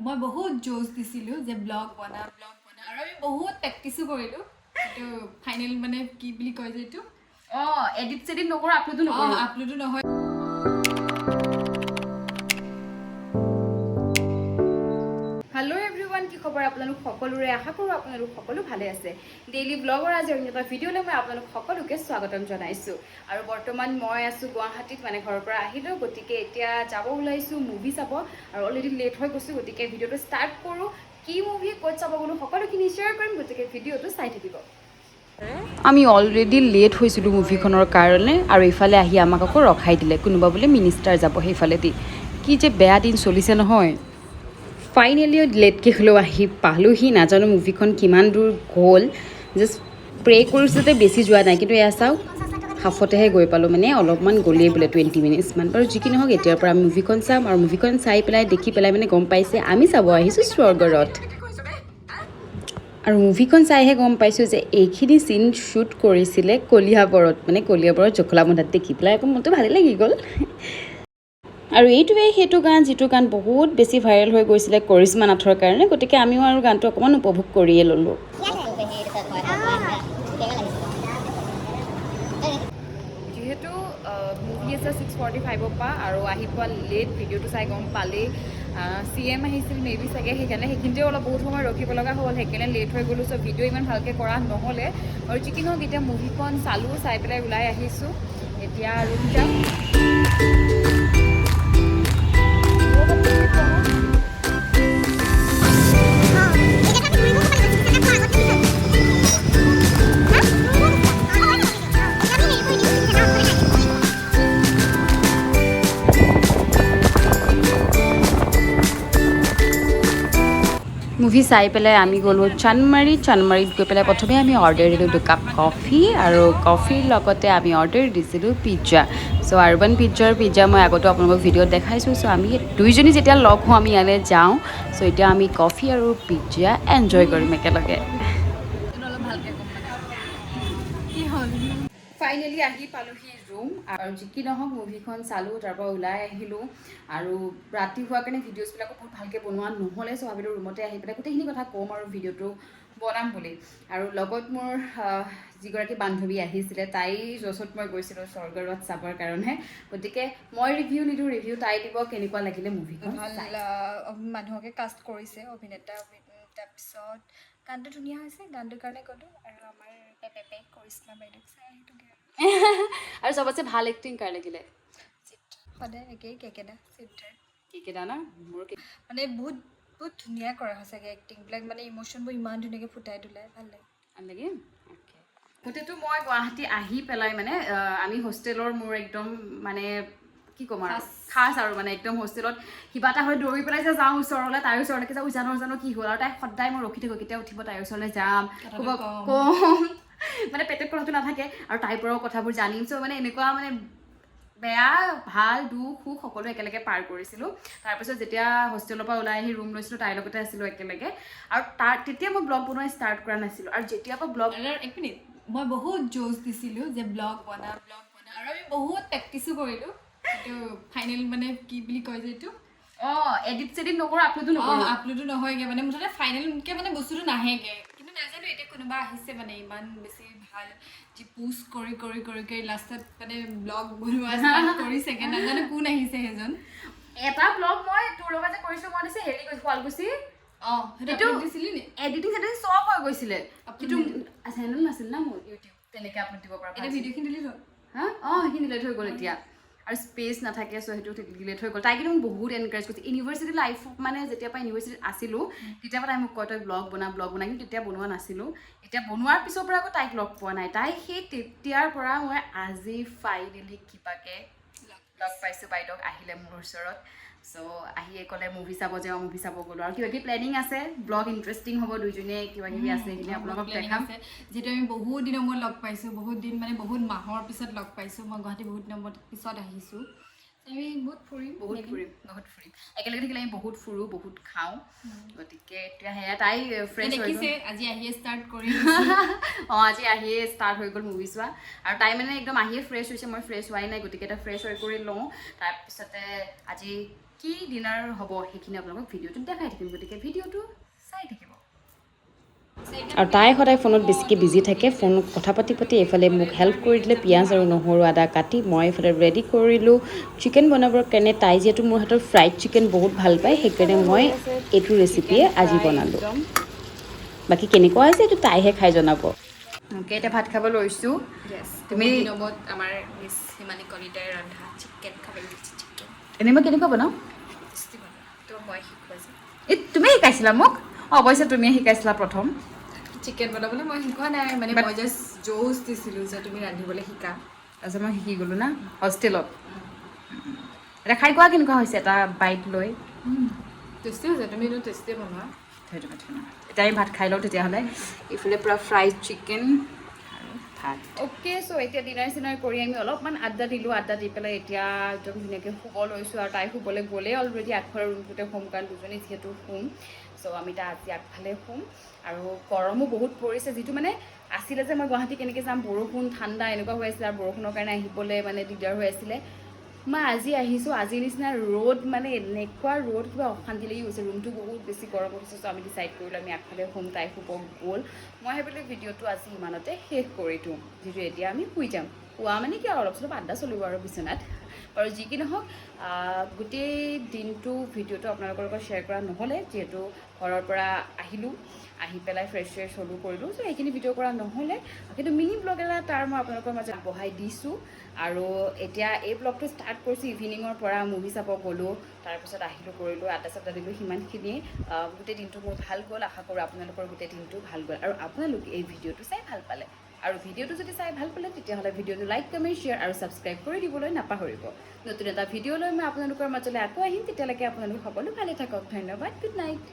মই বহুত জোজ দিছিলোঁ যে ব্লগ বনা আৰু আমি বহুত প্ৰেক্টিছো কৰিলোঁ কিন্তু ফাইনেল মানে কি বুলি কয় যে এইটো এডিট চেডিট নকৰোঁ, আপলোডো নহয়। হেল্ল' এভৰিৱান, কি খবৰ আপোনালোক সকলোৰে? আশা কৰোঁ আপোনালোক সকলো ভালে আছে। ডেইলি ব্লগৰ আজি অন্য এটা ভিডিঅ'লৈ মই আপোনালোক সকলোকে স্বাগতম জনাইছোঁ। আৰু বৰ্তমান মই আছোঁ গুৱাহাটীত, মানে ঘৰৰ পৰা আহিলোঁ, গতিকে এতিয়া যাব ওলাইছোঁ মুভি চাব আৰু অলৰেডি লেট হৈ গৈছোঁ, গতিকে ভিডিঅ'টো ষ্টাৰ্ট কৰোঁ। কি মুভি, ক'ত চাব গ'লো সকলোখিনি শ্বেয়াৰ কৰিম, গতিকে ভিডিঅ'টো চাই থাকিব। আমি অলৰেডি লেট হৈছিলোঁ মুভিখনৰ কাৰণে, আৰু ইফালে আহি আমাক আকৌ ৰখাই দিলে, কোনোবা বোলে মিনিষ্টাৰ যাব সেইফালেদি। কি যে বেয়া দিন চলিছে নহয়। ফাইনেলি লেটকৈ হ'লেও আহি পালোঁহি। নাজানো মুভিখন কিমান দূৰ গ'ল, জাষ্ট প্ৰে' কৰিছোঁ যে বেছি যোৱা নাই, কিন্তু এয়া চাওক হাফতেহে গৈ পালোঁ, মানে অলপমান গ'লেই বোলে 20 মিনিটছমান। বাৰু যি কি নহওক, এতিয়াৰ পৰা আমি মুভিখন চাম, আৰু মুভিখন চাই পেলাই দেখি পেলাই মানে গম পাইছে আমি চাব আহিছোঁ স্বৰ্গৰত। আৰু মুভিখন চাইহে গম পাইছোঁ যে এইখিনি চিন শ্বুট কৰিছিলে কলিয়াবৰত, মানে কলিয়াবৰত জখলাবন্ধাত। দেখি পেলাই আকৌ মনটো ভালেই লাগি গ'ল। আৰু এইটোৱেই সেইটো গান যিটো গান বহুত বেছি ভাইৰেল হৈ গৈছিলে কৰিশ্মা নাথৰ কাৰণে, গতিকে আমিও আৰু গানটো অকণমান উপভোগ কৰিয়ে ল'লোঁ। যিহেতু মুভি আছে 6:45 পৰা, আৰু আহি পোৱা লেট, ভিডিঅ'টো চাই গম পালেই CM আহিছিল মে বি চাগে, সেইকাৰণে সেইখিনিতেও অলপ বহুত সময় ৰখিব লগা হ'ল, সেইকাৰণে লেট হৈ গ'লোঁ। চ' ভিডিঅ' ইমান ভালকৈ কৰা নহ'লে, আৰু যি কি নহওক এতিয়া মুভিখন চালোঁ, চাই পেলাই ওলাই আহিছোঁ, এতিয়া ৰুম যাম। মুভি চাই পেলাই আমি গ'লোঁ চানমাৰীত গৈ পেলাই প্ৰথমে আমি অৰ্ডাৰ দিলোঁ 2 কাপ কফি, আৰু কফিৰ লগতে আমি অৰ্ডাৰ দিছিলোঁ পিজ্জা। চ' আৰ্বান পিজ্জা মই আগতো আপোনালোকক ভিডিঅ'ত দেখাইছোঁ। চ' আমি দুইজনী যেতিয়া লগ হওঁ আমি ইয়ালৈ যাওঁ। চ' এতিয়া আমি কফি আৰু পিজ্জা এনজয় কৰিম একেলগে। অলপ ভালকৈ গম কি হ'ল। ফাইনেলি আহি পালোঁহি ৰুম, আৰু যি কি নহওক মুভিখন চালোঁ, তাৰপৰা ওলাই আহিলোঁ। আৰু ৰাতি হোৱাৰ কাৰণে ভিডিঅ'ছবিলাকো বহুত ভালকৈ বনোৱা নহ'লে, চ' ভাবিলোঁ ৰুমতে আহি পেলাই গোটেইখিনি কথা ক'ম আৰু ভিডিঅ'টো বনাম বুলি। আৰু লগত মোৰ যিগৰাকী বান্ধৱী আহিছিলে, তাইৰ জছত মই গৈছিলোঁ স্বৰ্গৰত চাবৰ কাৰণে, গতিকে মই ৰিভিউ নিদিওঁ, ৰিভিউ তাই দিব কেনেকুৱা লাগিলে মুভিখন। ভাল মানুহকে কাষ্ট কৰিছে, অভিনেতা তাৰপিছত গানটো ধুনীয়া হৈছে, গানটোৰ কাৰণে গ'লোঁ, আৰু আমাৰ পেপে কৰিশ্মা বাইদেউক চাই আহিলোঁগৈ। আৰু চবতছে ভাল এক্টিং কাৰ লাগিলে? সদায় একেই কেকেদা সিদ্ধাৰ্থ। কেকেদা না? মোৰ মানে বহুত ধুনীয়া কৰা সঁচাকৈ এক্টিংবিলাক, মানে ইম'শ্যনবোৰ ইমান ধুনীয়াকৈ ফুটাই তোলাই, ভাল লাগে। ভাল লাগে। গোটেইটো মই গুৱাহাটী আহি পেলাই মানে আমি হোষ্টেলৰ মোৰ একদম মানে কি ক'ম আৰু খাছ, আৰু মানে একদম হোষ্টেলত কিবা এটা হৈ দৌৰি পেলাই যে যাওঁ ওচৰলৈ, তাইৰ ওচৰলৈকে যাওঁ, জানো কি হ'ল, আৰু তাই সদায় মই ৰখি থাকোঁ কেতিয়া উঠিব, তাইৰ ওচৰলৈ যাম, কম মানে পেটত কথাটো নাথাকে, আৰু তাইৰ পৰাও কথাবোৰ জানিম। চ' মানে এনেকুৱা মানে বেয়া ভাল দুখ সুখ সকলো একেলগে পাৰ কৰিছিলোঁ। তাৰপিছত যেতিয়া হোষ্টেলৰ পৰা ওলাই আহি ৰুম লৈছিলোঁ, তাইৰ লগতে আছিলোঁ একেলগে, আৰু তেতিয়া মই ব্লগ বনোৱা ষ্টাৰ্ট কৰা নাছিলোঁ, আৰু যেতিয়াৰ পৰা ব্লগ এক মিনিট, মই বহুত জোজ দিছিলোঁ যে ব্লগ বনা আৰু আমি বহুত প্ৰেক্টিছো কৰিলোঁ কিন্তু ফাইনেল মানে কি বুলি কয় যে এইটো এডিট চেডিট নকৰোঁ, আপলোডো নহয়গৈ, মানে মুঠতে ফাইনেলকৈ মানে বস্তুটো নাহেগৈ। কিন্তু নাজানো এতিয়া কোনোবা আহিছে মানে ইমান বেছি ভাল, যি পোষ্ট কৰি লাষ্টত মানে ব্লগ বনোৱা ষ্টাৰ্ট কৰিছেগৈ, নাজানো কোন আহিছে সেইজন। এটা ব্লগ মই তোৰ লগত যে কৰিছোঁ, মই দিছে হেৰি গৈছোঁ শুৱালকুছি, সেইটো দিছিলি নি? এডিটিং চেডিটিং চব হৈ গৈছিলে, কিন্তু চেনেল নাছিল না মোৰ ইউটিউব তেনেকৈ আপলোড দিব পৰা। এতিয়া ভিডিঅ'খিনি ডিলিট হ'ল? সেইখিনি ডিলিট হৈ গ'ল এতিয়া, আৰু স্পেচ নাথাকে, চ' সেইটো ডিলিট হৈ গ'ল। তাই কিন্তু মোক বহুত এনকাৰেজ কৰিছে ইউনিভাৰ্চিটি লাইফত, মানে যেতিয়াৰ পৰা ইউনিভাৰ্চিটিত আছিলোঁ তেতিয়াৰ পৰা তাই মোক কয় তই ব্লগ বনা, কিন্তু তেতিয়া বনোৱা নাছিলোঁ। এতিয়া বনোৱাৰ পিছৰ পৰা আকৌ তাইক লগ পোৱা নাই, তাই সেই তেতিয়াৰ পৰা মই আজি ফাইনেলি কিবাকৈ লগ পাইছোঁ বাইদেউক, আহিলে মোৰ ওচৰত। চ' আহিয়ে ক'লে মুভি চাব যাওঁ, মুভি চাব গ'লোঁ, আৰু কিবাকিবি প্লেনিং আছে, ব্লগ ইণ্টাৰেষ্টিং হ'ব, দুইজনীয়ে কিবাকিবি আছে সেইখিনি আপোনালোকক দেখাম। যিহেতু আমি বহুত দিনৰ মূৰত লগ পাইছোঁ, বহুত দিন মানে বহুত মাহৰ পিছত লগ পাইছোঁ, মই গুৱাহাটী বহুত দিনৰ পিছত আহিছোঁ, আমি বহুত ফুৰিম একেলগে থাকিলে আমি বহুত ফুৰোঁ, বহুত খাওঁ, গতিকে এতিয়া সেয়া তাই ফ্ৰেছ দেখিছে আজি আহিয়ে ষ্টাৰ্ট কৰি আজি আহিয়ে ষ্টাৰ্ট হৈ গ'ল মুভি চোৱা, আৰু তাই মানে একদম আহিয়ে ফ্ৰেছ হৈছে, মই ফ্ৰেছ হোৱাই নাই, গতিকে এটা ফ্ৰেছ হৈ কৰি লওঁ। তাৰপিছতে আজি কি ডিনাৰ হ'ব সেইখিনি আপোনালোকক ভিডিঅ'টোত দেখাই থাকিম, গতিকে ভিডিঅ'টো চাই থাকিব। আৰু তাই সদায় ফোনত বেছিকৈ বিজি থাকে, ফোন কথা পাতি পাতি এইফালে মোক হেল্প কৰি দিলে পিঁয়াজ আৰু নহৰু আদা কাটি। মই এইফালে ৰেডি কৰিলোঁ চিকেন বনাবৰ কাৰণে। তাই যিহেতু মোৰ হাতৰ ফ্ৰাইড চিকেন বহুত ভাল পায়, সেইকাৰণে মই এইটো ৰেচিপিয়ে আজি বনালোঁ। বাকী কেনেকুৱা হৈছে এইটো তাইহে খাই জনাব। অ'কে, এতিয়া ভাত খাব লৈছোঁ। তুমি দিনত আমাৰ মিছ হিমানী কলিতাই ৰন্ধা চিকেন খাব লাগিছে। চিকেন এনেই মই কেনেকুৱা বনাওঁ? টেষ্টি বনাওঁ, তোমাক মই শিকোৱাইছোঁ। এই তুমি শিকাইছিলা মোক? অৱশ্যে তুমিয়ে শিকাইছিলা প্ৰথম। চিকেন বনাবলৈ মই শিকোৱা নাই, মানে মই জাষ্ট জোচ দিছিলোঁ যে তুমি ৰান্ধিবলৈ শিকা। তাৰপিছত মই শিকি গ'লোঁ না হোষ্টেলত। এতিয়া খাই কোৱা কেনেকুৱা হৈছে এটা বাইট লৈ। টেষ্টি হৈছে, তুমিতো টেষ্টিয়ে বনোৱা। সেইটো কথা নহয়। এতিয়া আমি ভাত খাই লওঁ তেতিয়াহ'লে। এইফালে পূৰা ফ্ৰাইড চিকেন আৰু ভাত। অ'কে, চ' এতিয়া ডিনাৰ চিনাৰ কৰি আমি অলপমান আড্ডা দিলোঁ। আড্ডা দি পেলাই এতিয়া একদম ধুনীয়াকৈ শুব লৈছোঁ। আৰু তাই শুবলৈ গ'লেই অলৰেডি আগফালৰ ৰুমটোতে শুম, কাৰণ দুজনী যিহেতু শুম। চ' আমি তাই আজি আগফালে শুম। আৰু গৰমো বহুত পৰিছে, যিটো মানে আছিলে যে মই গুৱাহাটী কেনেকৈ যাম, বৰষুণ ঠাণ্ডা এনেকুৱা হৈ আছিলে, আৰু বৰষুণৰ কাৰণে আহিবলৈ মানে দিগদাৰ হৈ আছিলে। মই আজি আহিছোঁ, আজিৰ নিচিনা ৰ'দ মানে এনেকুৱা ৰ'দ, কিবা অশান্তি লাগি গৈছে। ৰুমটো বহুত বেছি গৰম উঠিছে। চ' আমি ডিচাইড কৰিলোঁ আমি আগফালে শুম, তাই শুব গ'ল। মই ভাবিলোঁ ভিডিঅ'টো আজি ইমানতে শেষ কৰি দিওঁ, যিটো এতিয়া আমি শুই যাম। শুৱা মানে কি আৰু অলপ চলপ আড্ডা চলিব আৰু বিচনাত। আৰু যি কি নহওক, গোটেই দিনটো ভিডিঅ'টো আপোনালোকৰ লগত শ্বেয়াৰ কৰা নহ'লে, যিহেতু ঘৰৰ পৰা আহিলোঁ, আহি পেলাই ফ্ৰেছ হ'লোঁ কৰিলোঁ। চ' সেইখিনি ভিডিঅ' কৰা নহ'লে, কিন্তু মিনি ব্লগ এটা তাৰ মই আপোনালোকৰ মাজত আগবঢ়াই দিছোঁ। আৰু এতিয়া এই ব্লগটো ষ্টাৰ্ট কৰিছোঁ ইভিনিঙৰ পৰা। মুভি চাব গ'লোঁ, তাৰপিছত আহিলোঁ কৰিলোঁ, আড্ডা চাড্ডা দিলোঁ, সিমানখিনিয়ে। গোটেই দিনটো মোৰ ভাল গ'ল। আশা কৰোঁ আপোনালোকৰ গোটেই দিনটো ভাল গ'ল। আৰু আপোনালোকে এই ভিডিঅ'টো চাই ভাল পালে। আৰু ভিডিঅ'টো যদি চাই ভাল পালে, তেতিয়াহ'লে ভিডিঅ'টো লাইক, কমেণ্ট, শ্বেয়াৰ আৰু ছাবস্ক্ৰাইব কৰি দিবলৈ নাপাহৰিব। নতুন এটা ভিডিঅ' লৈ মই আপোনালোকৰ মাজলৈ আকৌ আহিম। তেতিয়ালৈকে আপোনালোক সকলো ভালে থাকক। ধন্যবাদ। Good night.